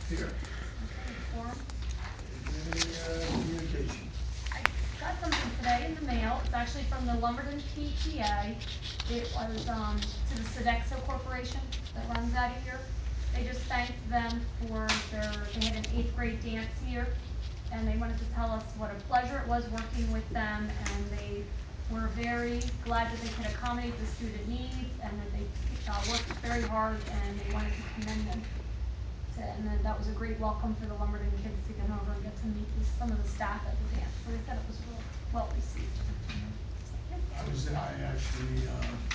Here. Okay, forum. Do you have any communication? I got something today in the mail. It's actually from the Lumberton PTA. It was to the Sodexo Corporation that runs out of here. They just thanked them for they had an 8th grade dance here, and they wanted to tell us what a pleasure it was working with them, and they were very glad that they could accommodate the student needs, and that they worked very hard, and they wanted to commend them. And then that was a great welcome for the Lumberton kids to get over and get to meet some of the staff at the dance. So they said it was real well received. I actually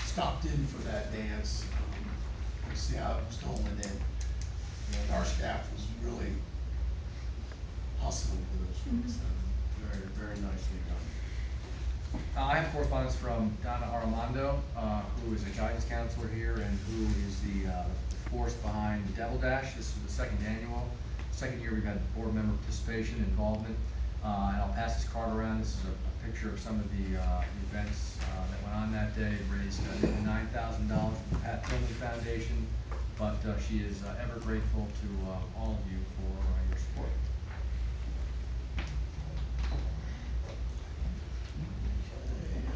stopped in for that dance to see how it was going, and our staff was really hustling for those folks. Very, very nicely done. I have correspondence from Donna Armando, who is a guidance counselor here and who is the force behind the Devil Dash. This is the second year we've had board member participation, involvement. And I'll pass this card around. This is a picture of some of the events that went on that day. It raised nearly $9,000 for the Pat Tillman Foundation, but she is ever grateful to all of you for your support.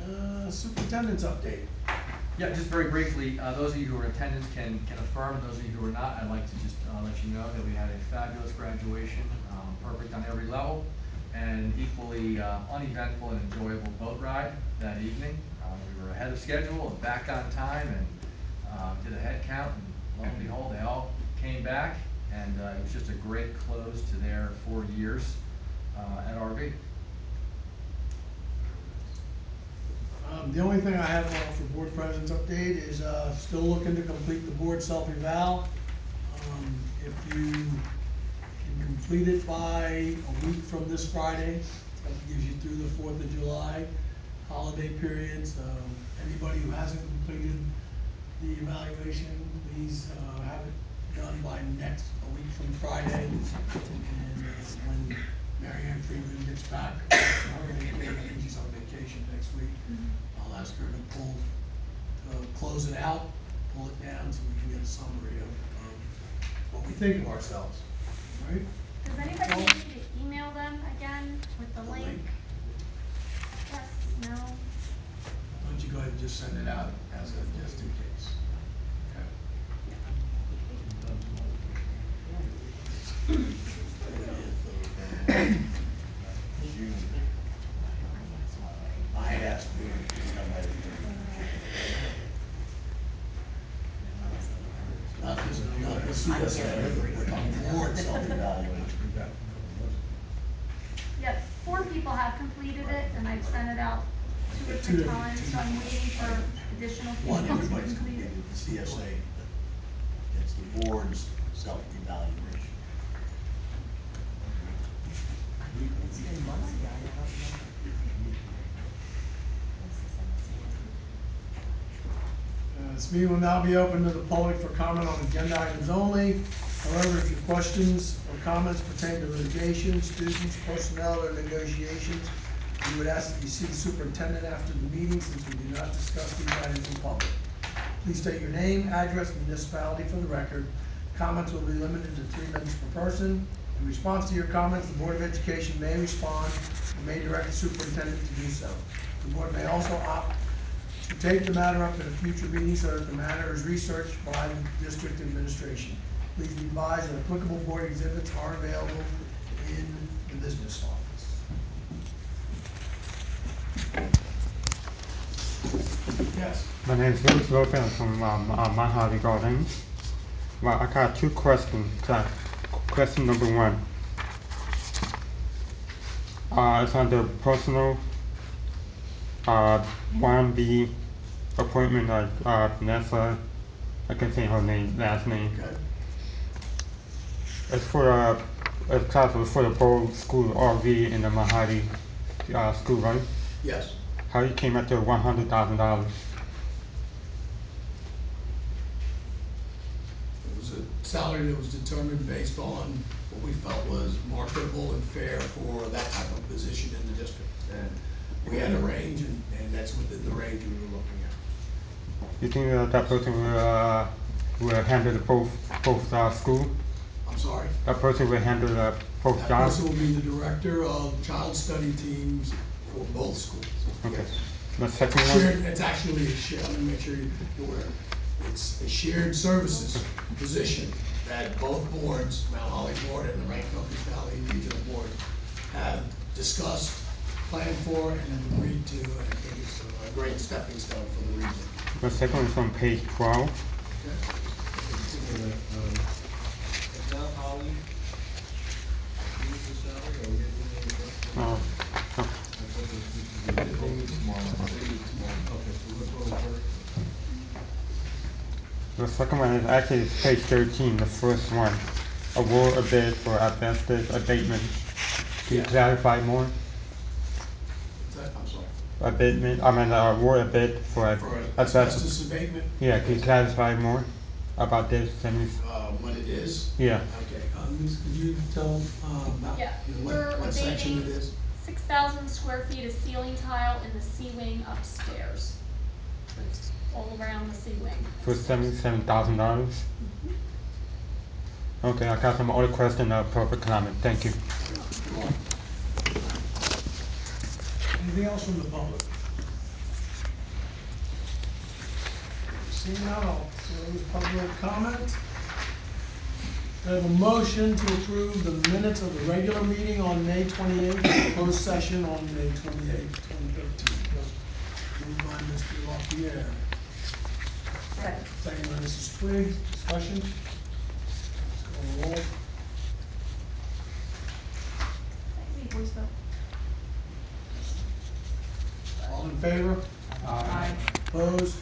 Okay, superintendent's update. Yeah, just very briefly, those of you who are in attendance can affirm. Those of you who are not, I'd like to just let you know that we had a fabulous graduation, perfect on every level, and equally uneventful and enjoyable boat ride that evening. We were ahead of schedule and back on time, and did a head count, and lo and behold, they all came back, and it was just a great close to their 4 years at RV. The only thing I have for board president's update is still looking to complete the board self-eval. If you can complete it by a week from this Friday, that gives you through the 4th of July holiday periods. Anybody who hasn't completed the evaluation, please have it done by a week from Friday. And when Mary Ann Freeman gets back from her vacation, I think she's on vacation next week, I'll ask her to close it out, pull it down so we can get a summary of what we think of ourselves. All right? Does anybody need me to email them again with the link? Yes, no? Why don't you go ahead and just send it out as a just in case. Okay? June. I asked you to come by the not this CSA, we're talking board self-evaluation. Yes, 4 people have completed it, and I've sent it out 2 or 3 times, so I'm waiting for additional people One, to everybody's complete it. completed the CSA, but it's the board's self-evaluation. It's been months ago, I don't remember. This meeting will now be open to the public for comment on agenda items only. However, if your questions or comments pertain to litigation, students, personnel, or negotiations, we would ask that you see the superintendent after the meeting, since we do not discuss these items in public. Please state your name, address, and municipality for the record. Comments will be limited to 3 minutes per person. In response to your comments, the Board of Education may respond and may direct the superintendent to do so. The board may also opt to take the matter up at a future meeting so that the matter is researched by the district administration. Please be advised that applicable board exhibits are available in the business office. Yes. My name is Louis Lopez from Mojave Gardens. Well, I got 2 questions. Question number 1. It's under personal 1B appointment of Vanessa. I can say her last name. Okay. It's for it's possible for the Bold School RV in the Mojave school, right? Yes. How you came at the $100,000? It was a salary that was determined based on what we felt was marketable and fair for that type of position in the district. And we had a range, and that's within the range we were looking at. You think that person will handle both school? I'm sorry? That person will handle the both That jobs? person will be the director of child study teams for both schools. Okay. Yes. The second It's one? shared, it's actually a shared, let me make sure you're aware. It's a shared services position that both boards, Mount Holly Board and the Rancocas Valley Regional Board, have discussed, planned for, and have agreed to, and I think it's a great stepping stone for the region. The second one is on page 12. Okay? Is Mount Holly doing the salary, or we getting any adjustment? Uh, I thought there was supposed to be. They meet tomorrow. They meet tomorrow. Okay, so we're going first. The second one is actually it's page 13, the first one. Award a bid for asbestos abatement. Can you Yes. clarify more? What's that? I'm sorry. Abatement, award a bid for For asbestos. asbestos abatement? Yeah, can you clarify more about this? What it is? Yeah, Okay, Ms., could you tell, about, Yeah, you know, we're what section it abating is? 6,000 square feet of ceiling tile in the C wing upstairs. So it's all around the C wing. for upstairs. $77,000. Mhm. Okay, I got some other question, perfect comment, thank you. You're welcome. Anything else from the public? Seeing none, I'll close public comment. I have a motion to approve the minutes of the regular meeting on May 28th, and closed session on May 28th, 2013. Moved by Mr. LaPierre. Second. Second by Mrs. Twiggs. Discussion? Let's call the roll. That can be voice vote. All in favor? Aye. Opposed?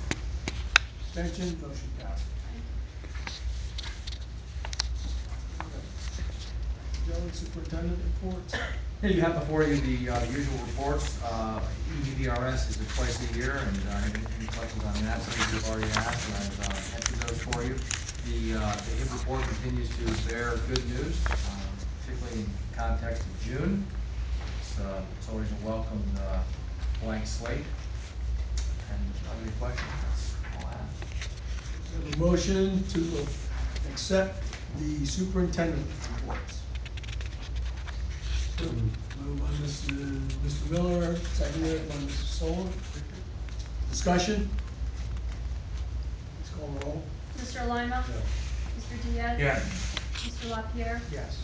Abstention? Motion carried. Thank you. Joey, superintendent reports. Here you have before you the usual reports. EVRS is a twice a year, and any questions on that, some of you have already asked, and I've answered those for you. The HIP report continues to bear good news, particularly in context of June. It's always a welcome blank slate. And if you have any questions, that's all I have. We have a motion to accept the superintendent reports. Moved by Mr. Miller, seconded by Mrs. Sullivan. Discussion? Please call the roll. Mr. Lima? Mr. Diaz? Yes. Mr. LaPierre? Yes.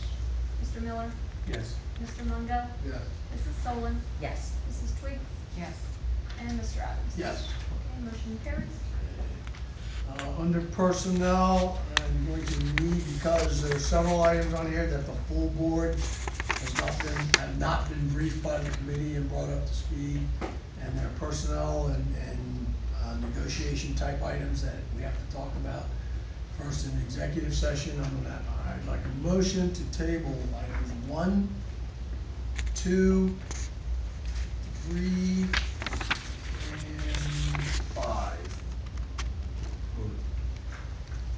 Mr. Miller? Yes. Mr. Mungo? Yes. Mrs. Solon? Yes. Mrs. Twiggs? Yes. And Mr. Adams? Yes. Okay, motion carries. Under personnel, I'm going to need, because there are several items on here that the full board have not been briefed by the committee and brought up to speed, and they're personnel and negotiation type items that we have to talk about. First, in the executive session, I'd like a motion to table items 1, 2, 3, and 5.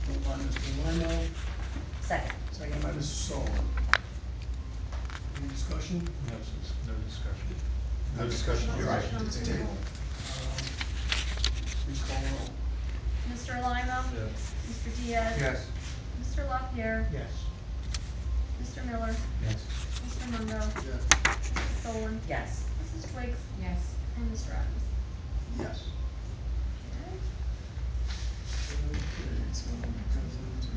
Moved by Mr. Lino, Second. second by Mrs. Sullivan. Any discussion? No discussion. No discussion, you're right, On it's a the table. table. Please call the roll. Mr. Lima? Yes. Mr. Diaz? Yes. Mr. LaPierre? Yes. Mr. Miller? Yes. Mr. Mungo? Yes. Mrs. Solon? Yes. Mrs. Twiggs? Yes. And Mr. Adams? Yes. Okay. Okay, so it goes into 3.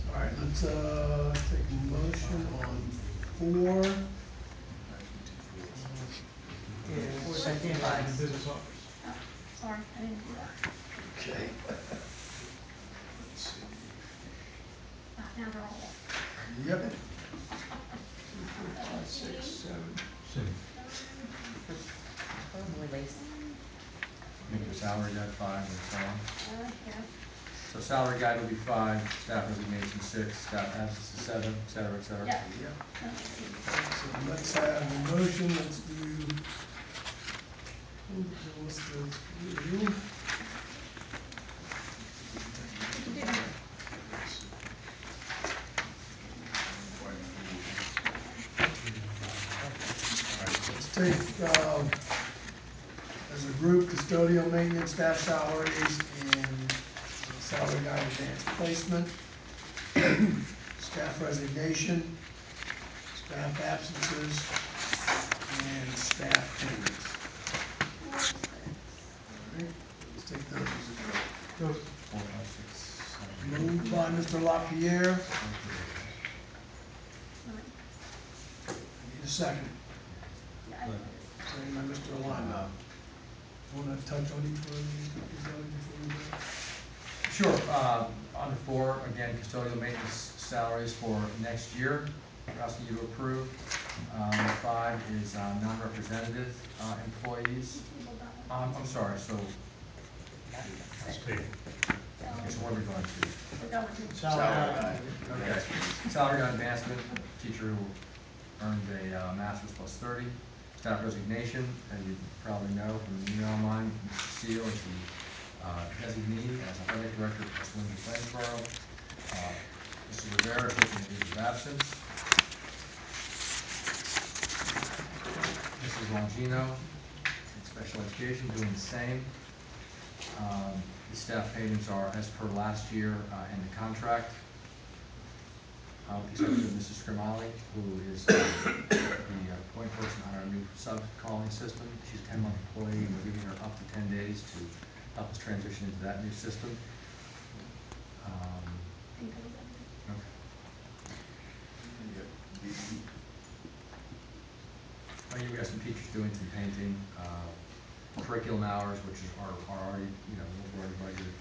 All right, let's take a motion on 4. Yeah, 475. Business office. Oh, sorry, I didn't do that. Okay. Let's see. Now they're all off. Yep. 2, 4, 5, 6, 7. Probably lazy. Maybe the salary guide 5 and so on. Yeah. So salary guide will be 5, staff resignation 6, staff absence is 7, et cetera, et cetera. Yeah. Yep. No, let's see. So let's have the motion, let's do. Let's go through. We can do that. Let's take, as a group, custodial maintenance, staff salaries, and salary guide advanced placement. staff resignation, staff absences, and staff payments. 4, 6. All right, let's take those as a group. 4, 5, 6, 7, 8. Moved by Mr. LaPierre, 9. I need a second. Yeah, I did it. Second by Mr. Lima. Want to touch on each one of these, Mr. Zelli, before we go? Sure, under 4, again, custodial maintenance salaries for next year, we're asking you to approve. 5 is non-representative employees. We tabled that one. I'm sorry, so, That's 6. okay, so where are we going to? We're going to. Salary guide. Okay, salary guide advancement, teacher who earned a master's plus 30. Staff resignation, as you probably know from the email of mine, Mr. Seal is the designee as athletic director at Swindon Plainsboro. Mr. Rivera is taking a leave of absence. Mrs. Longino, in special education, doing the same. The staff payments are as per last year in the contract. With the exception of Mrs. Scrimali, who is the point person on our new sub-calling system. She's a 10-month employee, and we're giving her up to 10 days to help us transition into that new system. I think that was everything. Okay. We got some teachers doing some painting, curriculum hours, which are already, we're already budgeted.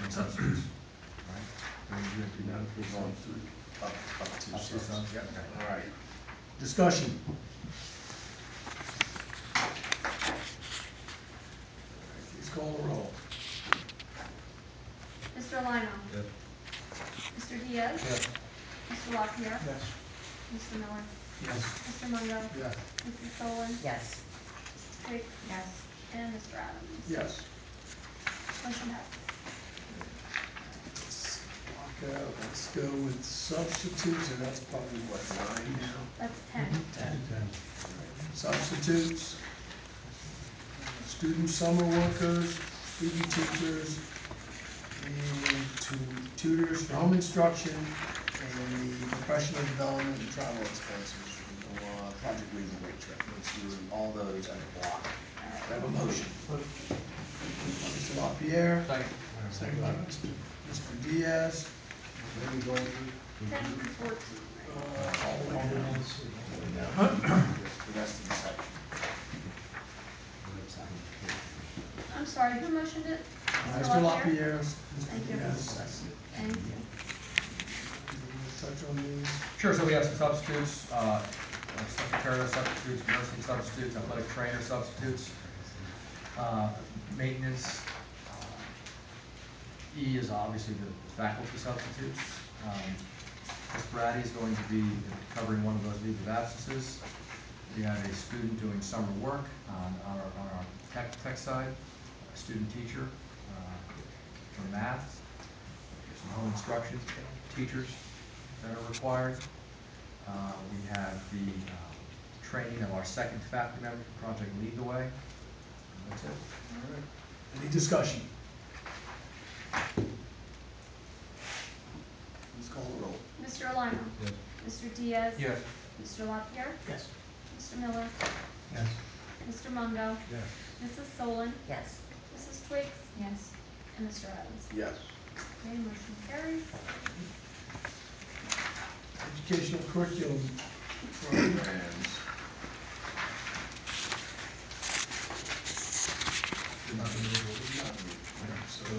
And substitutes, right? You have to No, know we're three going subs. through up to Up to subs. subs, yep, okay. All right, discussion. All right, please call the roll. Mr. Lino? Yes. Mr. Diaz? Yes. Mr. LaPierre? Yes. Mr. Miller? Yes. Mr. Mungo? Yes. Mrs. Solon? Yes. Twiggs? Yes. And Mr. Adams? Yes. Motion passes. Let's go with substitutes, and that's probably what, 9 now? That's 10. 10. Substitutes, student summer workers, student teachers, and tutors for home instruction, and the professional development and travel expenses for the Project Lead the Way trip. Let's do all those as a block. I have a motion. Mr. LaPierre, second by Mr. Diaz, Where are we going to? 10 through 14, right? all the way down. All the way down. The rest of the section. I'm sorry, who motioned it? Mr. LaPierre, Thank Mr. you. Diaz. Thank you. You want to touch on these? Sure, so we have some substitutes, secretarial substitutes, nursing substitutes, athletic trainer substitutes, maintenance. E is obviously the faculty substitutes. Ms. Brady is going to be covering one of those leave of absences. We have a student doing summer work on our tech side, a student teacher for math. There's some home instruction teachers that are required. We have the training of our second faculty member for Project Lead the Way. That's it. All right. Any discussion? Please call the roll. Mr. Lino? Yes. Mr. Diaz? Yes. Mr. LaPierre? Yes. Mr. Miller? Yes. Mr. Mungo? Yes. Mrs. Solon? Yes. Mrs. Twiggs? Yes. And Mr. Adams? Yes. Okay, motion carries. Educational curriculum programs. So,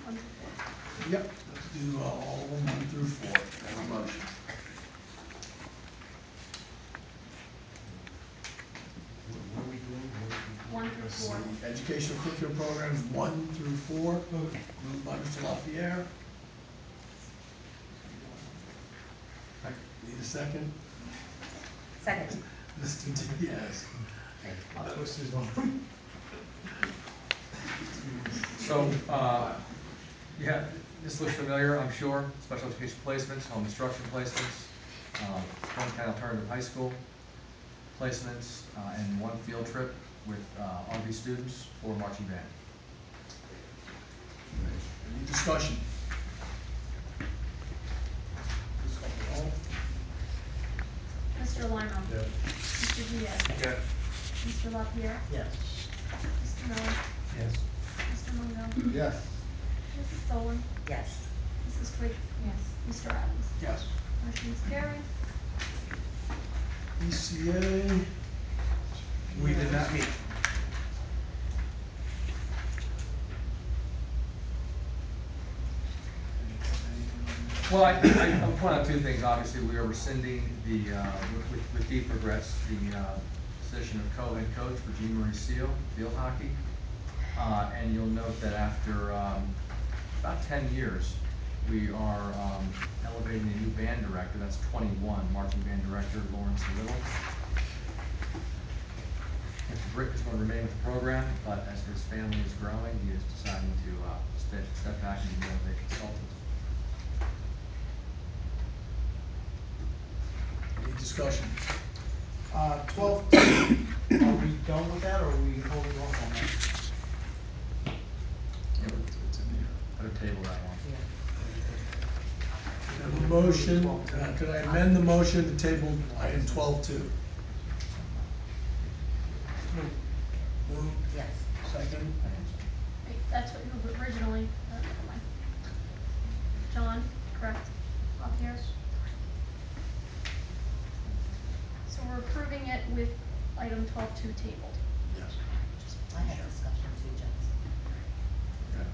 One through 4. yep, let's do all of them, 1 through 4. Have a motion. What are we doing? 1 through 4. The educational curriculum programs 1 through 4, moved by Mr. LaPierre. Need a second? Second. Mr. Diaz. I'll twist his arm. So, yeah, this looks familiar, I'm sure. Special education placements, home instruction placements, Kent Alternative High School placements, and 1 field trip with RV students for marching band. Any discussion? Please call the roll. Mr. Lima? Yes. Mr. Diaz? Yes. Mr. LaPierre? Yes. Mr. Miller? Yes. Mr. Mungo? Yes. Mrs. Solon? Yes. Mrs. Twig? Yes. Mr. Adams? Yes. Motion's carried. ECA, We did not meet. Well, I'll point out two things. Obviously, we are rescinding the, with deep regrets, the position of co-head coach for Jean Marie Seal, field hockey. And you'll note that after about 10 years, we are elevating a new band director. That's 21, marching band director Lawrence Little. Rick is going to remain with the program, but as his family is growing, he is deciding to step back and be more of a consultant. any discussion? 12, are we done with that, or are we holding off on that? Yeah, it's in here. Better table that one. Yeah. Have a motion, could I amend the motion to table item 12.2? Move, Yes. second, Wait, that's what you moved originally. Never mind. John, correct? LaPierre? So we're approving it with item 12.2 tabled. yes. I had discussion too, Jess. Okay.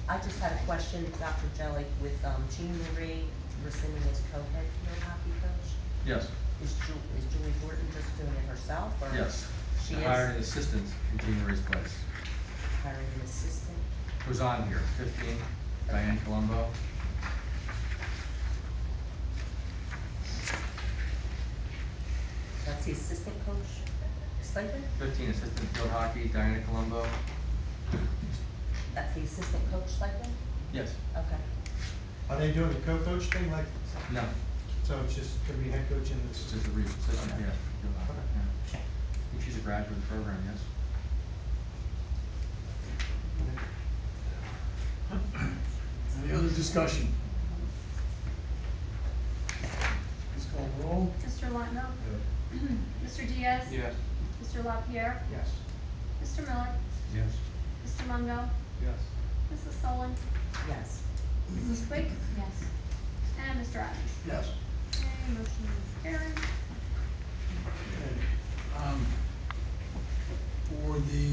I just had a question, Dr. Jelly, with Jean Marie rescinding as co-head field hockey coach. Yes. Is Julie Thornton just doing it herself, or? Yes. She I is hired an assistant in Jean Marie's place. hiring an assistant. Who's on here? 15, Diane Colombo. That's the assistant coach stipend? 15, assistant field hockey, Diana Colombo. That's the assistant coach stipend? Yes. Okay. Are they doing a co-coach thing, like, No, so it's just gonna be head coach and it's this? just a assistant, Okay. yeah, field hockey, Okay. yeah. I think she's a graduate of the program, yes. Any other discussion? Please call the roll. Mr. Lima? Yes. Mr. Diaz? Yes. Mr. LaPierre? Yes. Mr. Miller? Yes. Mr. Mungo? Yes. Mrs. Solon? Yes. Mrs. Twig? Yes. And Mr. Adams? Yes. Okay, motion is carried. Okay. For the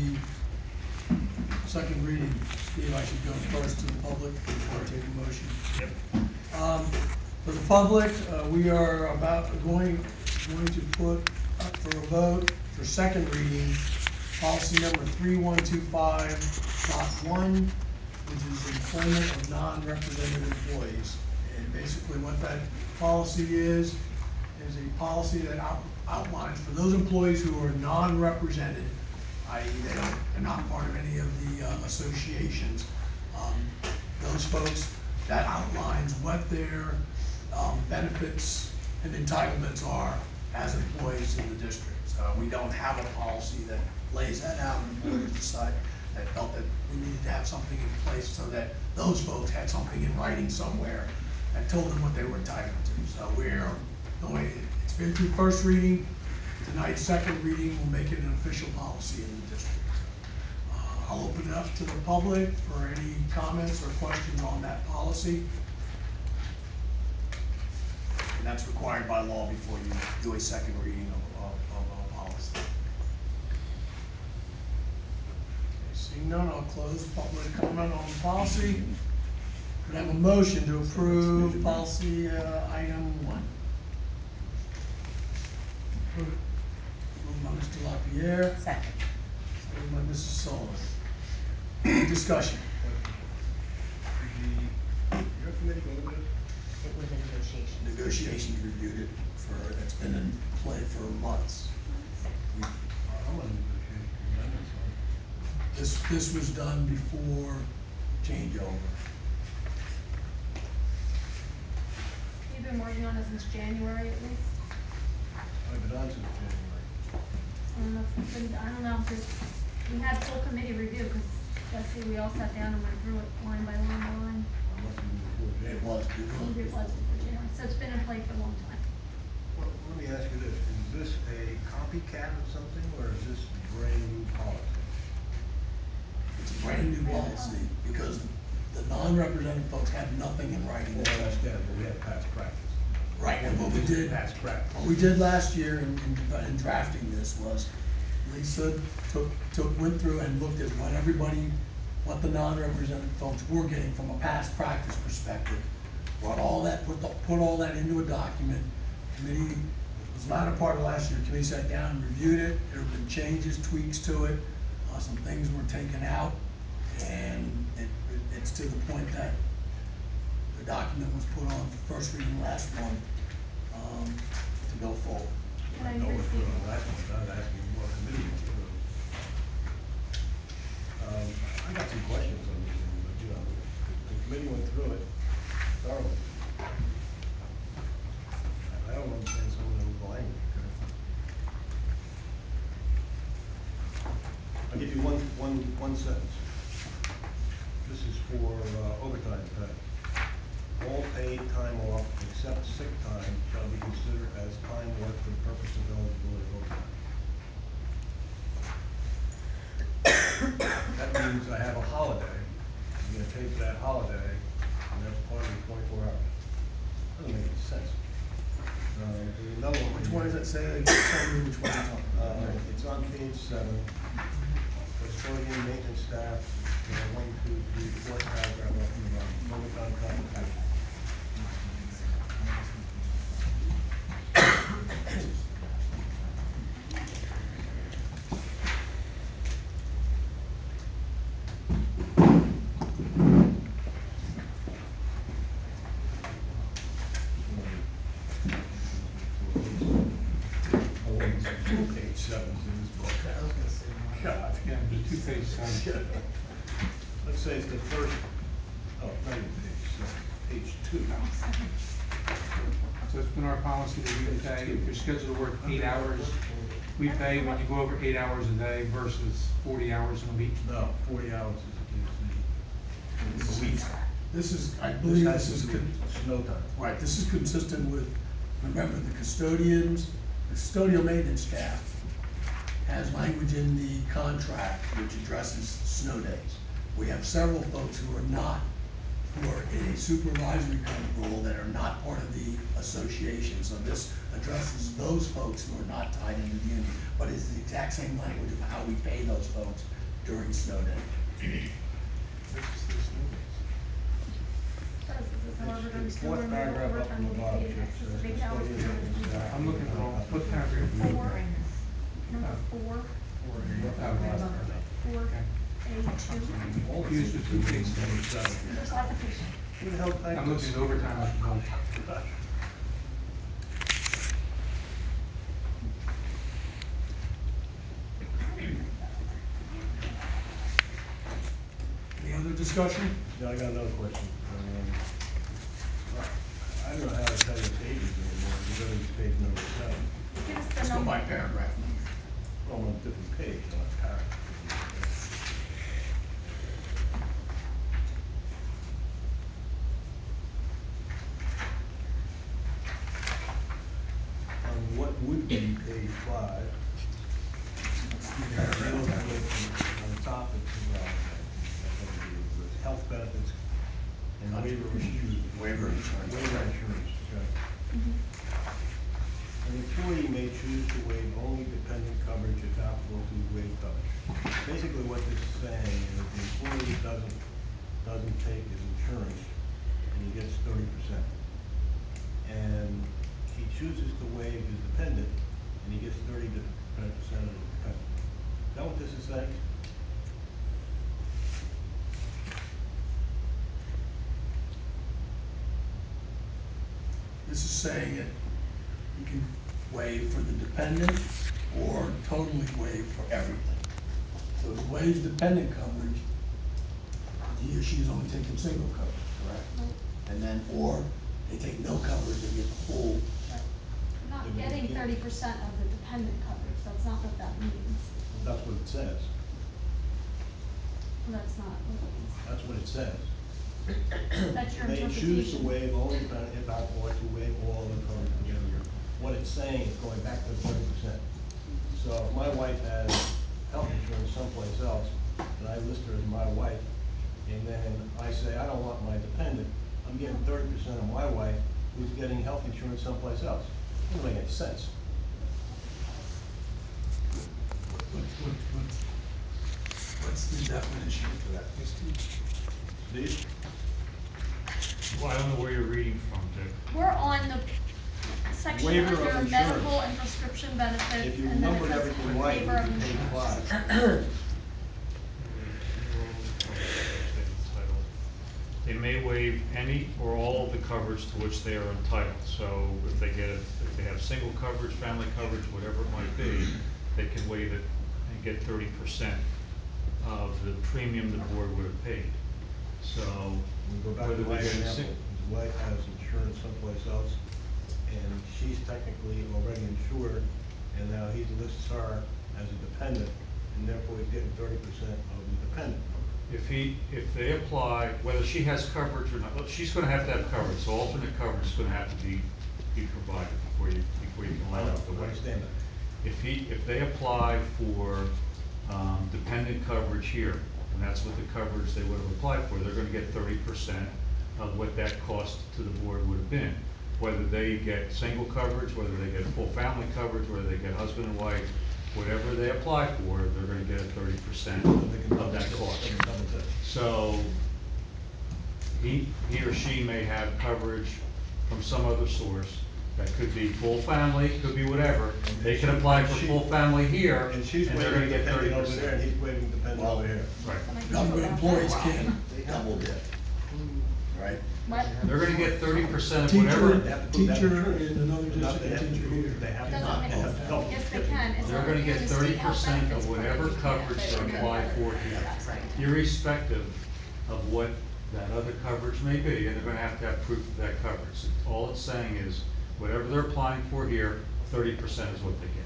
second reading, Steve, I should go first to the public before I take a motion. Yep. For the public, we are going to put up for a vote for second reading, policy number 3125.1, which is employment of non-represented employees. And basically what that policy is a policy that outlines for those employees who are non-represented, i.e. they're not part of any of the associations. Those folks, that outlines what their benefits and entitlements are as employees in the district. We don't have a policy that lays that out, and the board has decided that felt that we needed to have something in place so that those folks had something in writing somewhere that told them what they were entitled to. So it's been through first reading. Tonight's second reading will make it an official policy in the district. I'll open it up to the public for any comments or questions on that policy. And that's required by law before you do a second reading of a policy. Okay, seeing none, I'll close public comment on the policy. Could I have a motion to approve policy item 1? Moved by Mr. LaPierre, Second. second by Mrs. Sullivan. Any discussion? Did your committee go over this? It was a negotiation. Negotiations reviewed it it's been in play for months. I'm on negotiation, amendments on it. This was done before changeover. You've been working on it since January at least? I've been on since January. don't know if it's been, I don't know, just, we had full committee review, cause let's see, we all sat down and went through it line by line by line. It must have been before January. It was before. Maybe it was before January, so it's been in play for a long time. Well, let me ask you this, is this a copycat of something, or is this brand new policy? It's a brand new policy, because the non-represented folks have nothing in writing. Well, I understand, but we have past practice. Right, and what we did, Past practice. what we did last year in drafting this was, Lisa went through and looked at what everybody, what the non-represented folks were getting from a past practice perspective. Brought all that, put all that into a document. Committee, it was the latter part of last year, committee sat down and reviewed it. There have been changes, tweaks to it. Some things were taken out, and it's to the point that the document was put on for first reading last month, to go forward. And I I know it's received, good, I was asking what committee went through. I got some questions on this thing, but, you know, the committee went through it thoroughly. I don't understand some of the language, okay? I'll give you one sentence. This is for overtime pay. All paid time off except sick time shall be considered as time worked for the purpose of eligibility for overtime. That means I have a holiday, I'm gonna pay for that holiday, and that's part of the 24 hours. Doesn't make any sense. There's another one. Which one is it? Tell me which one you're talking about. It's on page 7. Custodian, maintenance staff, 1, 2, 3, 4th paragraph up from the bottom, overtime compensation. Page 7 in this book. I was gonna say mine. God. Yeah, the 2 page 7. Let's say it's the first, not even page 2. So it's been our policy that we pay, if you're scheduled to work 8 hours, we pay when you go over 8 hours a day versus 40 hours in a week. No, 40 hours is the week. This is, I believe This this has is, to do with snow time. right, this is consistent with, remember, the custodians, the custodial maintenance staff has language in the contract which addresses snow days. We have several folks who are not, who are in a supervisory kind of role that are not part of the association. So this addresses those folks who are not tied into the union, but it's the exact same language of how we pay those folks during snow day. however, during It's snow 4th removal, paragraph up overtime from will the be bottom, paid in Chip, excess says of 8 hours custodian, per hour. maintenance staff. I'm looking for what paragraph? Number 4, Four. 4A2. All the Use the things 2 in page 7. 7. There's lots of pages. Who the hell typed I'm this? looking at overtime at the moment. Any other discussion? Yeah, I got another question. I don't know how to tell your pages anymore, because everything's page number 7. Give us the Let's go number. by paragraph number. Well, I'm on a different page, not a paragraph. On what would be page 5, it deals with, on the top, it's, well, okay, that doesn't deal with this, health benefits and waiver of insurance. Waiver of insurance. Waiver of insurance, okay. An employee may choose to waive only dependent coverage if applicable to waive coverage. Basically what this is saying is the employee doesn't take his insurance and he gets 30%. And he chooses to waive his dependent and he gets 30% of the dependent. Is that what this is saying? This is saying that you can waive for the dependent or totally waive for everything. So if he waives dependent coverage, he or she is only taking single coverage, correct? Right. And then, or they take no coverage and get the full. Not getting 30% of the dependent coverage, That's not what that means. That's what it says. That's not what it means. That's what it says. That's your They choose to interpretation. waive only dependent impact or to waive all other coverage together. What it's saying is going back to the 30%. So if my wife has health insurance someplace else, and I list her as my wife, and then I say, I don't want my dependent, I'm getting 30% of my wife who's getting health insurance someplace else. Doesn't make any sense. What's the definition for that? Steve? Well, I don't know where you're reading from, Dick. We're on the section Waiver of under insurance. medical and prescription benefits, If you and then it numbered says everything right, waiver of you'd be page insurance. 5. They may waive any or all of the coverage to which they are entitled. So if they have single coverage, family coverage, whatever it might be, they can waive it and get 30% of the premium the board would have paid. So We go back whether to my they get example, his wife has insurance someplace else, and she's technically already insured, and now he lists her as a dependent, and therefore he's getting 30% of the dependent number. if they apply, whether she has coverage or not, she's gonna have to have coverage, so alternate coverage is gonna have to be provided before you can allow it to I waive. understand that. If they apply for, dependent coverage here, and that's what the coverage they would have applied for, they're gonna get 30% of what that cost to the board would have been. Whether they get single coverage, whether they get full family coverage, whether they get husband and wife, whatever they apply for, they're gonna get a 30% of that cost. So, he or she may have coverage from some other source, that could be full family, could be whatever. They can apply for full family here, And she's and they're gonna waiving get dependent over 30%. there, and he's waiving dependent over here. Right. Government employees can't. They double dip, right? What? They're gonna get 30% of Teacher, whatever, They have to prove that teacher insurance. in another But not- district, they have to teacher prove- here. They have to Doesn't not make have sense. health. Yes, they can. It's they're like gonna you're get in the state health 30% benefits of plan, whatever you can't, coverage but they you can apply have it. for here. That's right. Irrespective of what that other coverage may be, and they're gonna have to have proof of that coverage. All it's saying is, whatever they're applying for here, 30% is what they get.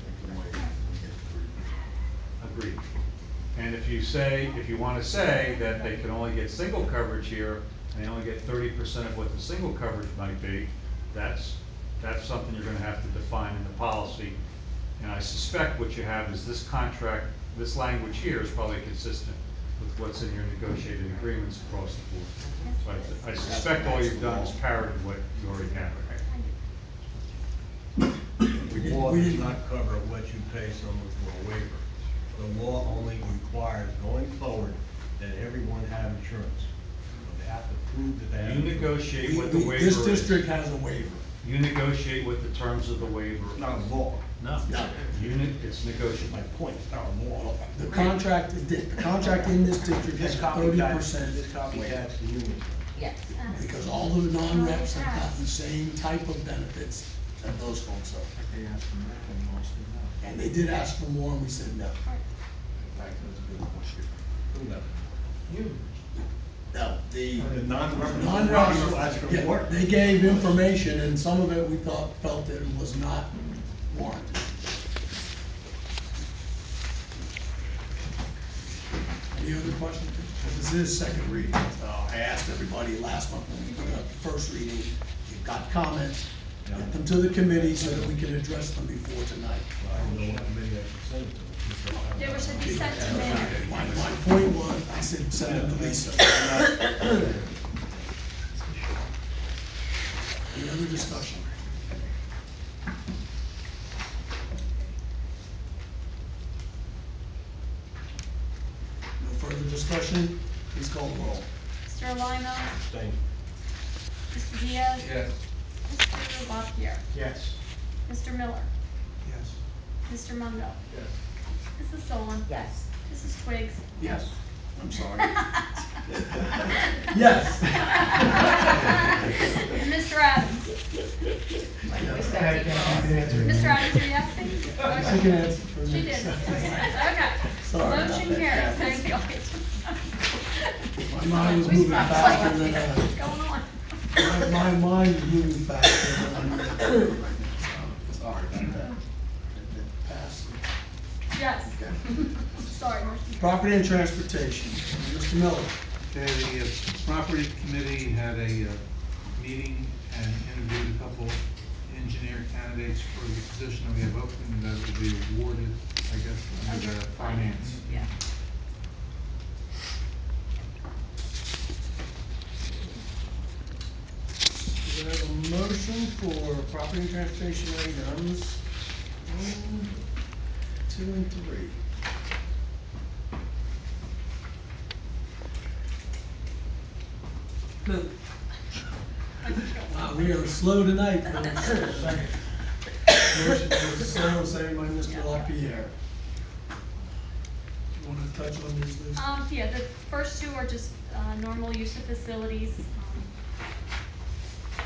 Agreed. And if you wanna say that they can only get single coverage here, and they only get 30% of what the single coverage might be, that's something you're gonna have to define in the policy. And I suspect what you have is this contract, this language here is probably consistent with what's in your negotiated agreements across the board. So I suspect all you've done is parroted what you already have. The law does not cover what you pay someone for a waiver. The law only requires, going forward, that everyone have insurance. So they have to prove that they have You insurance. negotiate what the waiver This is. district has a waiver. You negotiate what the terms of the waiver. It's not a law. No, it's negotiable. My point, it's not a law. The contract in this district has This 30%, copycat's the union. Yes. because all the non-reps have gotten the same type of benefits that those folks are. They asked for more, and most did not. And they did ask for more, and we said no. In fact, that was a good question. Prove that. No, The non-representative non-reps, asked for yeah, more. they gave information, and some of it we felt that it was not warranted. Any other questions? This is second reading. I asked everybody last month when we put up the first reading, you've got comments, get them to the committee so that we can address them before tonight. Well, I don't know what committee I should send it to. They were should be sent to me. My point was, I said, send it to Lisa. Any other discussion? No further discussion, please call the roll. Mr. Lima, Abstain. Mr. Diaz, Yes. Mr. LaPierre, Yes. Mr. Miller, Yes. Mr. Mundo, Yes. Mrs. Solon, Yes. Mrs. Twiggs, Yes. I'm sorry. Yes. and Mr. Adams. Mr. Adams, are you asking? I can answer for She me. did. Okay. Sorry about Motion that. carries, thank you. My mind was We moving stopped faster playing. than, What's going on? my mind is moving faster than I'm right now. Sorry about that. Pass. Yes. Okay. Sorry, motion carries. Property and Transportation, Mr. Miller. Okay, the property committee had a meeting and interviewed a couple engineer candidates for the position that we have open that will be awarded, I guess, under the finance. Yeah. Do I have a motion for property and transportation items 1, 2, and 3? Move. Wow, we are slow tonight, folks. Second. Motion by Mrs. Solon, second by Mr. LaPierre. You wanna touch on these, Lisa? Yeah, the first two are just, normal use of facilities,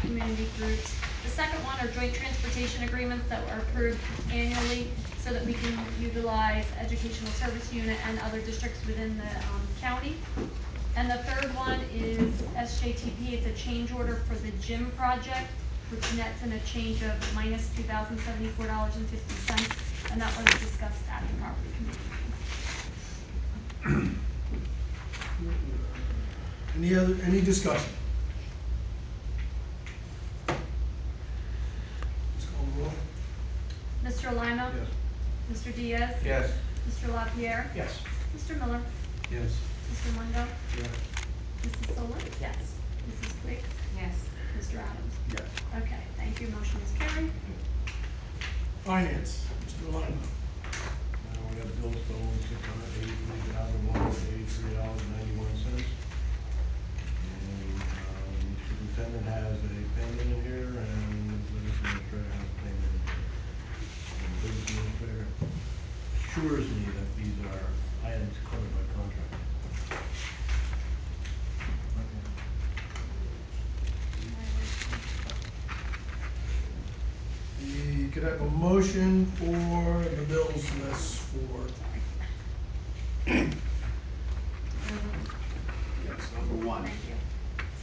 community groups. The second one are joint transportation agreements that were approved annually so that we can utilize educational service unit and other districts within the, county. And the third one is SJTP, it's a change order for the gym project, which nets in a change of minus $2,074.50, and that was discussed at the property committee meeting. Any discussion? Let's call the roll. Mr. Lima? Yes. Mr. Diaz? Yes. Mr. LaPierre? Yes. Mr. Miller? Yes. Mr. Mundo? Yes. Mrs. Solon? Yes. Mrs. Twiggs? Yes. Mr. Adams? Yes. Okay, thank you, motion is carried. Finance, Mr. Lima. We have bills totaling $683,183.91. And the superintendent has a payment in here, and the business administrator has a payment in here. And the business administrator assures me that these are items covered by contract. Could I have a motion for the bills list for, yes, number 1. Thank you.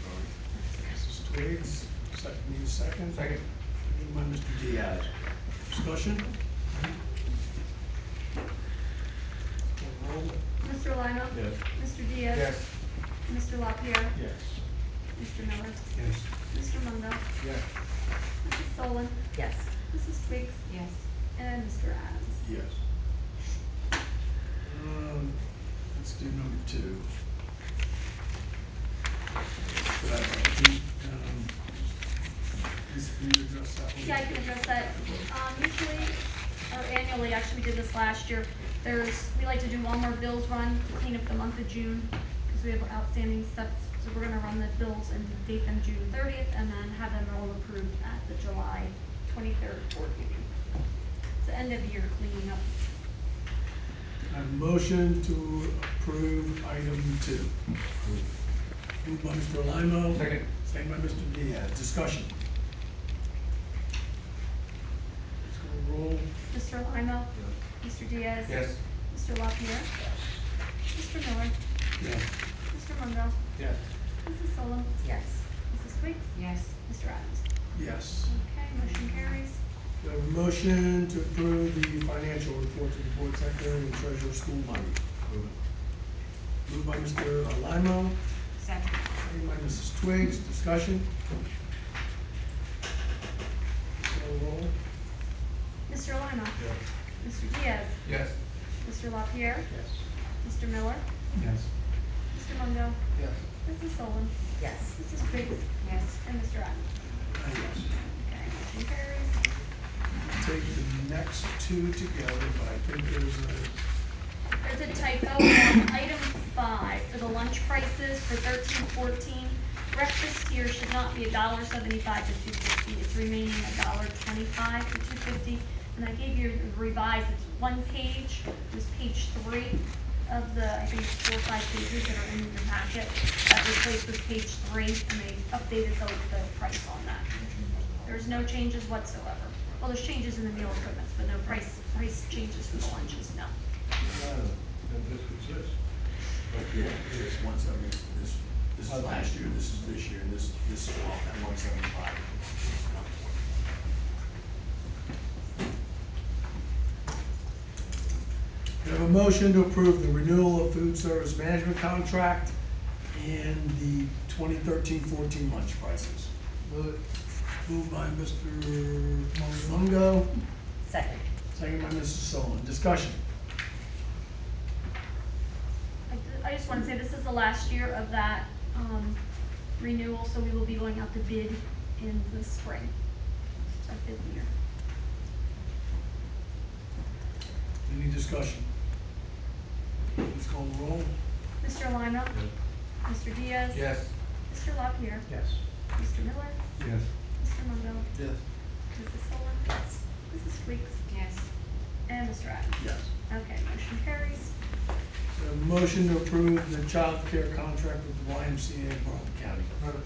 Sorry. Mrs. Twiggs, need a second? Second. Second by Mr. Diaz. Discussion? Call roll. Mr. Lima? Yes. Mr. Diaz? Yes. Mr. LaPierre? Yes. Mr. Miller? Yes. Mr. Mundo? Yes. Mrs. Solon? Yes. Mrs. Twiggs? Yes. And Mr. Adams? Yes. Let's do number 2. Could I, Lisa, can you address that one? Yeah, I can address that. Usually, or annually, actually, we did this last year. We like to do one more bills run to clean up the month of June, because we have outstanding stuff. So we're gonna run the bills and date them June 30th, and then have them all approved at the July 23rd board meeting. It's the end of year cleaning up. I have a motion to approve item 2. Moved by Mr. Lima. Second. Second by Mr. Diaz. Discussion. Let's go roll. Mr. Lima? Mr. Diaz? Yes. Mr. LaPierre? Mr. Miller? Yes. Mr. Mundo? Yes. Mrs. Solon? Yes. Mrs. Twiggs? Yes. Mr. Adams? Yes. Okay, motion carries. Do I have a motion to approve the financial report to the board secretary and treasurer school money? Move it. Moved by Mr. Limo, Second. second by Mrs. Twiggs. Discussion. Call roll. Mr. Lima? Yes. Mr. Diaz? Yes. Mr. LaPierre? Yes. Mr. Miller? Yes. Mr. Mundo? Yes. Mrs. Solon? Yes. Mrs. Twiggs? Yes. And Mr. Adams? Yes. Okay, motion carries. Take the next 2 together, but I think there's There's a typo on item 5 for the lunch prices for 13-14. Breakfast here should not be $1.75 to $2.50. It's remaining $1.25 to $2.50. And I gave you the revised, it's one page, it was page 3 of the, I think it's 4 or 5 pages that are in your packet. That replaced with page 3, and they updated the price on that. There's no changes whatsoever. Well, there's changes in the meal equipment, but no price changes for the lunches, no. Then this is this. Yeah, it is 170, this is last year, this is this year, and this is off at 175. a motion to approve the renewal of food service management contract and the 2013-14 lunch prices. Move it. Moved by Mr. Mungo, Second. second by Mrs. Solon. Discussion. I just want to say this is the last year of that renewal, so we will be going out to bid in the spring. It's our 5th year. Any discussion? Please call the roll. Mr. Lima? Mr. Diaz? Yes. Mr. LaPierre? Yes. Mr. Miller? Yes. Mr. Mungo? Yes. Mrs. Solon? Yes. Mrs. Tweaks? Yes. And Mr. Adams? Yes. Okay, motion carries. A motion to approve the child care contract with the YMCA of Barton County. Move it.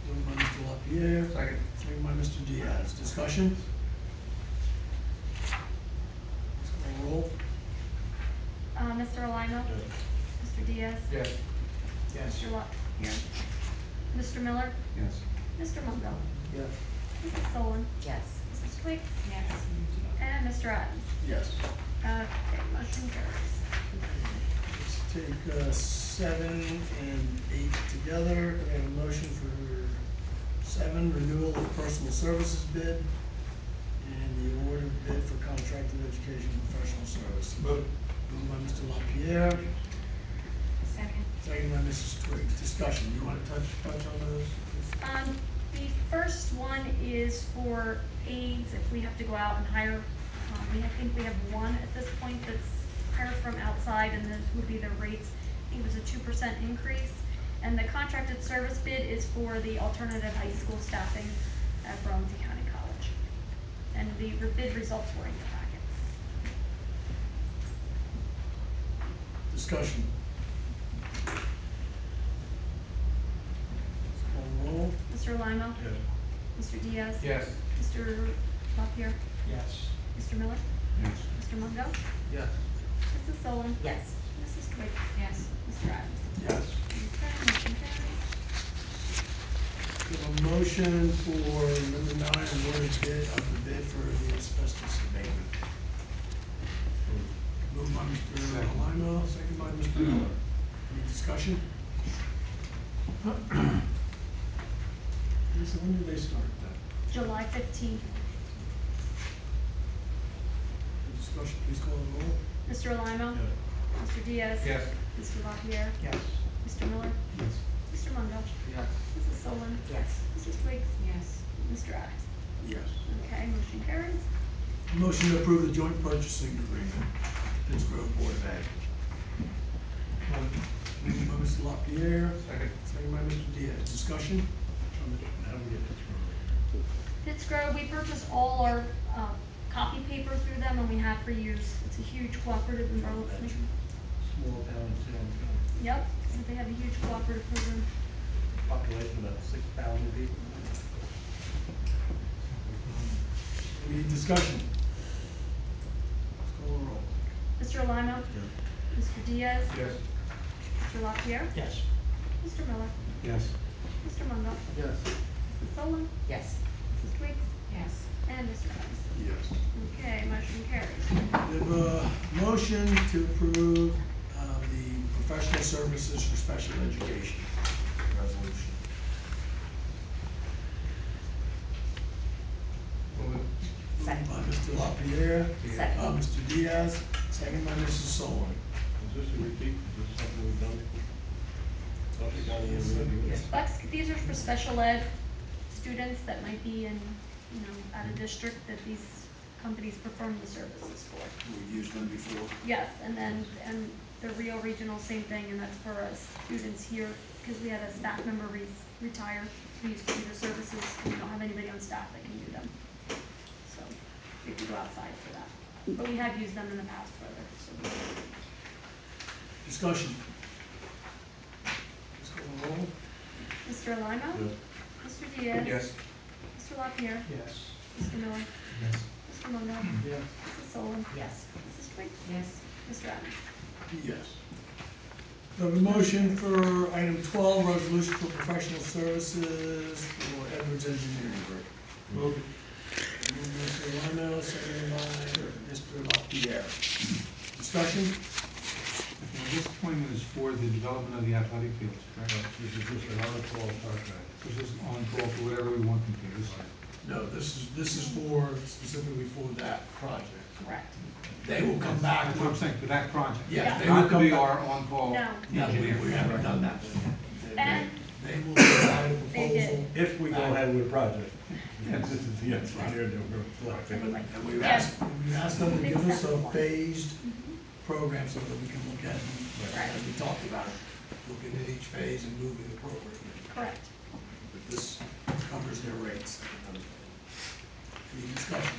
Moved by Mr. LaPierre, Second. second by Mr. Diaz. Discussion? Please call the roll. Mr. Lima? Mr. Diaz? Yes. Yes. Mr. LaPierre? Mr. Miller? Yes. Mr. Mungo? Yes. Mrs. Solon? Yes. Mrs. Tweaks? Yes. And Mr. Adams? Yes. Okay, motion carries. Let's take 7 and 8 together. Can I have a motion for 7, renewal of personal services bid, and the award of bid for contracted education professional services? Move it. Moved by Mr. LaPierre, Second. second by Mrs. Twiggs. Discussion, you want to touch on those? please? The first one is for aides, if we have to go out and hire, I think we have one at this point that's hired from outside, and those would be the rates. I think it was a 2% increase. And the contracted service bid is for the alternative high school staffing at Burlington County College. And the bid results were in your packets. Discussion. Let's call the roll. Mr. Lima? Yes. Mr. Diaz? Yes. Mr. LaPierre? Yes. Mr. Miller? Yes. Mr. Mungo? Yes. Mrs. Solon? Yes. Mrs. Twiggs? Yes. Mr. Adams? Yes. Okay, motion carries. We have a motion for number 9, awarded bid of the bid for the asbestos abatement. Moved by Mr. Second. Lima, second by Mr. Miller. Any discussion? Lisa, when did they start that? July 15th. Any discussion, please call the roll. Mr. Lima? Mr. Diaz? Yes. Mr. LaPierre? Yes. Mr. Miller? Yes. Mr. Mungo? Yes. Mrs. Solon? Yes. Mrs. Twiggs? Yes. Mr. Adams? Yes. Okay, motion carries. Motion to approve the joint purchasing agreement, Pittsgrove Board of Ed. Moved by Mr. LaPierre, Second. second by Mr. Diaz. Discussion? How do we get this Pittsgrove, we purchase all our copy paper through them, and we have for years. It's a huge cooperative in Burlington. small town in Salem County? Yep, they have a huge cooperative program. Population about 6,000 people. Any discussion? Let's call the roll. Mr. Lima? Mr. Diaz? Yes. Mr. LaPierre? Yes. Mr. Miller? Yes. Mr. Mungo? Yes. Mrs. Solon? Yes. Mrs. Twiggs? Yes. And Mr. Adams? Yes. Okay, motion carries. We have a motion to approve the professional services for special education resolution. Move it. Moved Second. by Mr. LaPierre, Second. Mr. Diaz, second by Mrs. Solon. Is this a repeat? Is this something we've done before? Suffolk County and Review? These are for special ed students that might be in, out of district that these companies perform the services for. We've used them before. Yes, and the Rio Regional, same thing, and that's for us students here, because we had a staff member retire, who used to do the services, and we don't have anybody on staff that can do them. So, we have to go outside for that. But we have used them in the past for other services. Discussion. Let's call the roll. Mr. Lima? Yes. Mr. Diaz? Yes. Mr. LaPierre? Yes. Mr. Miller? Yes. Mr. Mungo? Yes. Mrs. Solon? Yes. Mrs. Twiggs? Yes. Mr. Adams? Yes. We have a motion for item 12, resolution for professional services for Edwards Engineering Group. Move it. Moved by Mr. Lino, seconded by Mr. LaPierre. Discussion? for the development of the athletic fields, correct? This is just an on-call contract. This is on call for whatever we want them to. This, No, this is for, specifically for that project. Correct. They will come back. that's what I'm saying, for that project. Yeah, they Not will to come be back. our on-call No. No, engineer. we haven't done that one yet. And They will provide a They did. proposal. If we go ahead with the project. Yes. This is the answer here, we're selecting. And we've Yes. asked them to They give us accepted a one. phased program so that we can look at, Right. as we talked about, looking at each phase and moving appropriately. Correct. But this covers their rates. Any discussion?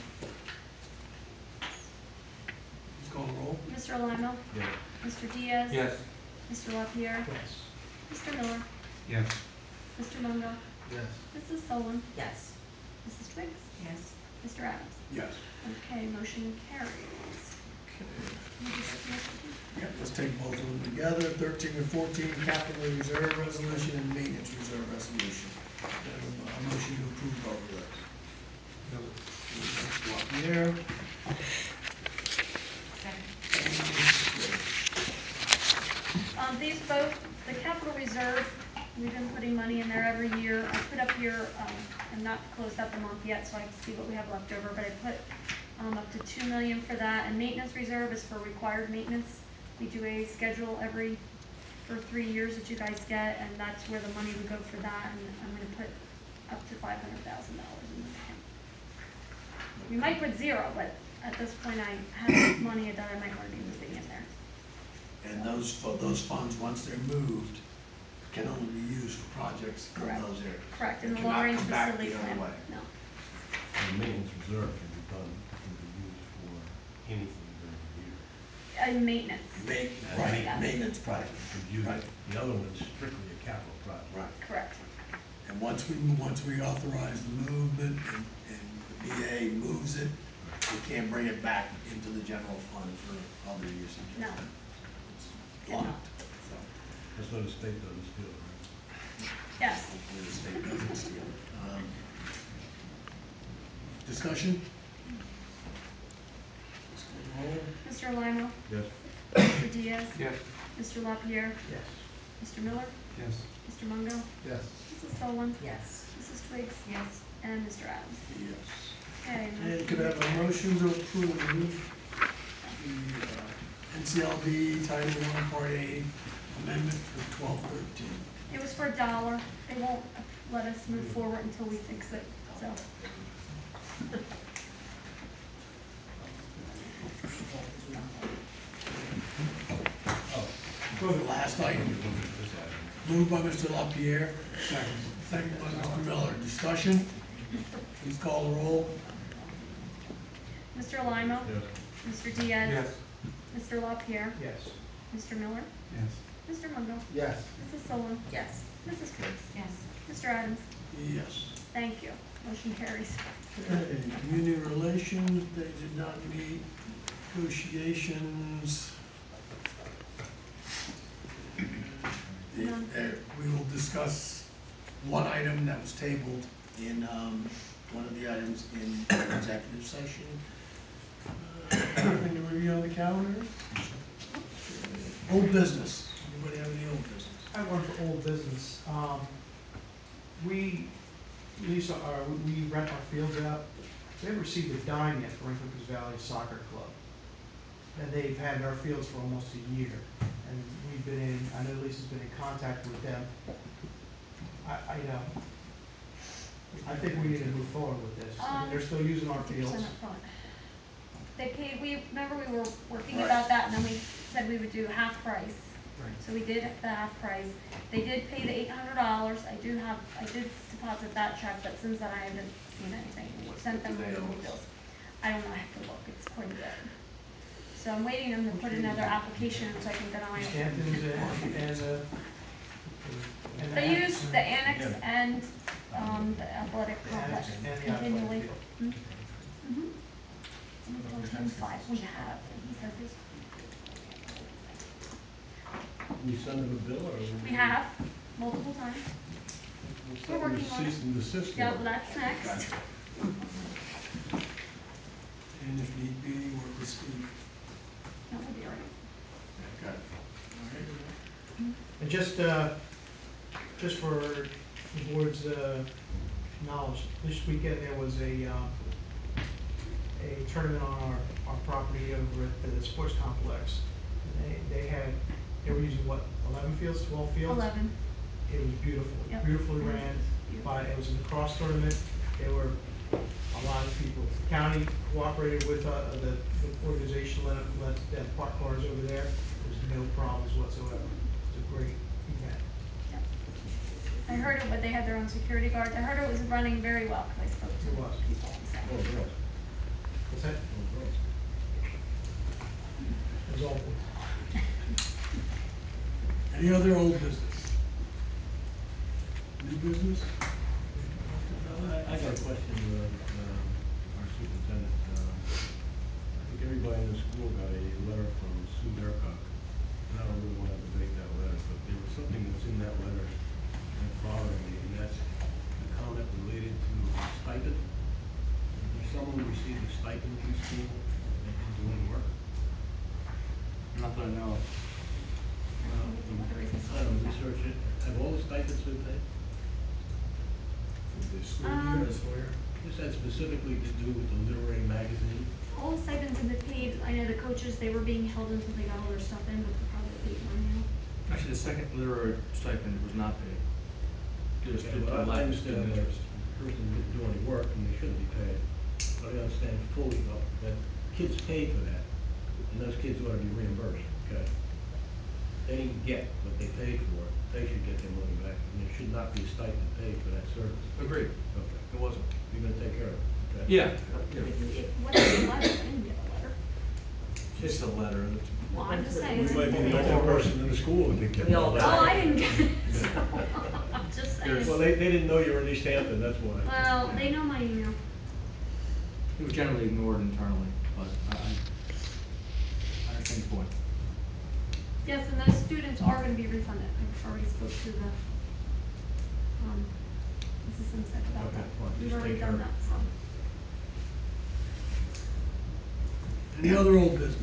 Please call the roll. Mr. Lino? Yeah. Mr. Diaz? Yes. Mr. LaPierre? Yes. Mr. Miller? Yes. Mr. Mungo? Yes. Mrs. Solon? Yes. Mrs. Twiggs? Yes. Mr. Adams? Yes. Okay, motion carries. Okay. Can you just motion to- Yep, let's take both of them together. 13 and 14, capital reserve resolution and maintenance reserve resolution. Have a motion to approve both of those. Mr. LaPierre. These both, the capital reserve, we've been putting money in there every year. I put up here, I'm not closed up a month yet, so I can see what we have left over, but I put, up to 2 million for that, and maintenance reserve is for required maintenance. We do a schedule for 3 years that you guys get, and that's where the money would go for that, and I'm gonna put up to $500,000 in this account. We might put zero, but at this point I have money that I might wanna be moving in there. And those funds, once they're moved, can only be used for projects in Correct. those areas. Correct, They in the cannot long-range come back facility the other plan, way. no. The maintenance reserve can be done, can be used for anything during the year. Maintenance. Right, Yeah. maintenance project. Because you, Right. the other one's strictly a capital project. Right. Correct. And once we authorize the movement and the BA moves it, we can't bring it back into the general fund for other usage. No. It's locked, so That's why the state doesn't steal it, right? Yes. hopefully the state doesn't steal it. Discussion? Please call the roll. Mr. Lino? Yes. Mr. Diaz? Yes. Mr. LaPierre? Yes. Mr. Miller? Yes. Mr. Mungo? Yes. Mrs. Solon? Yes. Mrs. Twiggs? Yes. And Mr. Adams? Yes. Okay. And could I have a motion to approve the NCLD Title I Part A amendment for 1213? It was for $1. They won't let us move forward until we fix it, so. Oh. Go to the last item. This item. Moved by Mr. LaPierre, Second. second by Mr. Miller. Discussion? Please call the roll. Mr. Lino? Yes. Mr. Diaz? Yes. Mr. LaPierre? Yes. Mr. Miller? Yes. Mr. Mungo? Yes. Mrs. Solon? Yes. Mrs. Twiggs? Yes. Mr. Adams? Yes. Thank you. Motion carries. Okay, community relations, they did not meet. Negotiations. None. We will discuss one item that was tabled in, one of the items in executive session. Anything to review on the calendar? Okay. Old business. Anybody have any old business? I have one for old business. We lease we rent our fields out. We haven't received a dime yet for Rancocas Valley Soccer Club. And they've had our fields for almost a year. And I know Lisa's been in contact with them. I think we need to move forward with this. I mean, they're still using our 50% fields. upfront. They paid, remember we were working Right. about that, and then we said we would do half price. Right. So we did the half price. They did pay the $800. I did deposit that check, but since then I haven't seen anything. We What sent them do they owe multiple us? bills. I don't know, I have to look, it's quite a bit. So I'm waiting them to Which put means another application in so I can get on it. Stanton's and the They annex. use the annex and, the athletic The complex annex and the athletic continually. field. Mhm. Let me told him 5 we have, and he says there's only a couple things. Can you send them a bill or? We have, multiple times. We'll We're send them a working on it. cease and desist Yeah, order. well, that's next. And if need be, work with Steve. That will be all right. Okay. All right. And just for the board's knowledge, this weekend there was a tournament on our property over at the sports complex. And they were using what, 11 fields, 12 fields? 11. It was beautiful, Yep. beautifully ran, Beautiful. it was a lacrosse tournament, there were a lot of people. County cooperated with the organization, let them park cars over there, there was no problems whatsoever. It was a great event. Yep. I heard it, but they had their own security guards. I heard it was running very well because I spoke to It was. people. So. All girls, What's that? all girls. It was all boys. Any other old business? New business? Mr. Bella? I got a question, our superintendent. I think everybody in the school got a letter from Sue Bekarciak, and I don't really wanna debate that letter, but there was something that's in that letter that's bothering me, and that's the comment related to stipend. If someone received a stipend from school and didn't do any work, Not that I know of. I don't know, research it, have all the stipends been paid? For the school year, this school year? This had specifically to do with the literary magazine. All the stipends have been paid. I know the coaches, they were being held until they got all their stuff in, but they're probably paid more now. Actually, the second literary stipend was not paid. Just Okay, due to well, I lack of understand student that interest. the person didn't do any work and they shouldn't be paid, but I understand fully that kids paid for that, and those kids ought to be reimbursed, okay? They didn't get what they paid for, they should get their money back, and there should not be a stipend paid for that service. Agreed. Okay, It wasn't. you're gonna take care of it, okay? Yeah. What is the letter? I didn't get a letter. Just a letter. Well, I'm just saying. We might be the Oh, only person in the school who didn't get We that all letter. got I didn't get it. I'm just saying. Well, they didn't know you were in East Hampton, that's why. Well, they know my email. It was generally ignored internally, but I understand your point. Yes, and those students are gonna be refunded. I've already spoke to the, assistant sec about Okay, that. fine, We've just already take care done of that, it. so. Any other old business?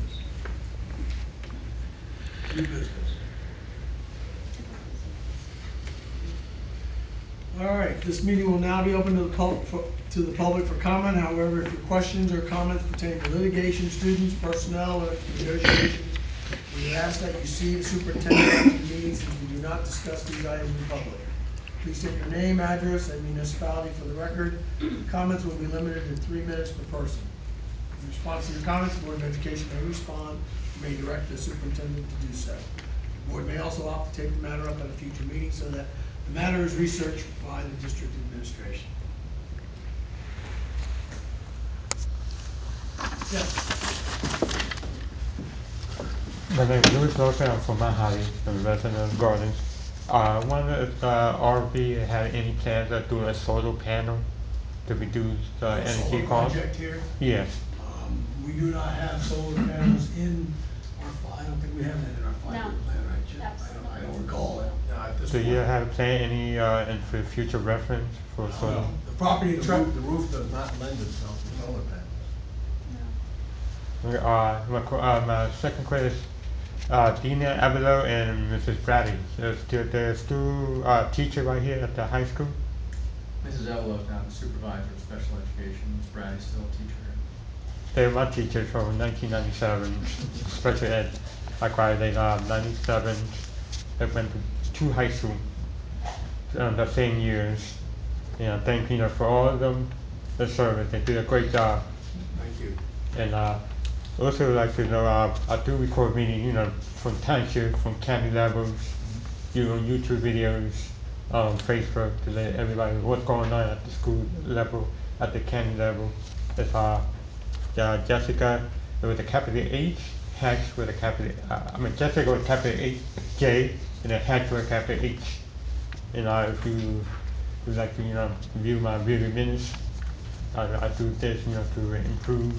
New business? All right, this meeting will now be open to the public for comment. However, if your questions or comments pertain to litigation, students, personnel, or negotiations, we ask that you see the superintendent after the meeting, since we do not discuss these items in public. Please state your name, address, and municipality for the record. Comments will be limited to 3 minutes per person. In response to your comments, the Board of Education may respond, or may direct the superintendent to do so. The board may also opt to take the matter up at a future meeting so that the matter is researched by the district administration. Yes. My name is Louis Wilson, I'm from Mount Holly, I'm a resident of Gardens. I wonder if RV had any plans of doing a solar panel to reduce A energy solar costs? project here. Yes. We do not have solar panels in I don't think we have that in our five-year No. plan, right, Jim? Absolutely. I don't recall it, at this Do point. you have a plan any, and for future reference for solar? The property The truck. roof does not lend itself to solar panels. No. My second question is, Dina Abelo and Mrs. Brady, they're still, teacher right here at the high school? Mrs. Evelo is now the supervisor of special education. Ms. Brady's still a teacher here. They were my teachers from 1997, special ed. I graduated 97. I went to two high school the same years. Thank for all of them, the service. They did a great job. Thank you. And also like to know, I do record meetings, from township, from county levels, do YouTube videos, Facebook to let everybody know what's going on at the school level, at the county level. It's Jessica with a capital H, Hatch with a capital, Jessica with a capital H, J, and then Hatch with a capital H. If you would like to, view my video minutes, I do this, to improve.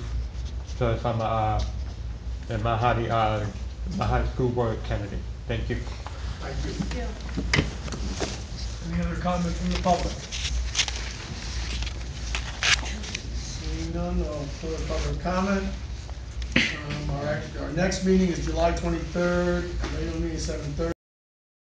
So if I'm a Mahadi School Board candidate. Thank you. Thank you. Yeah. Any other comments from the public? Seeing none, I'll close public comment. Our next meeting is July 23rd, regular meeting is 7:30.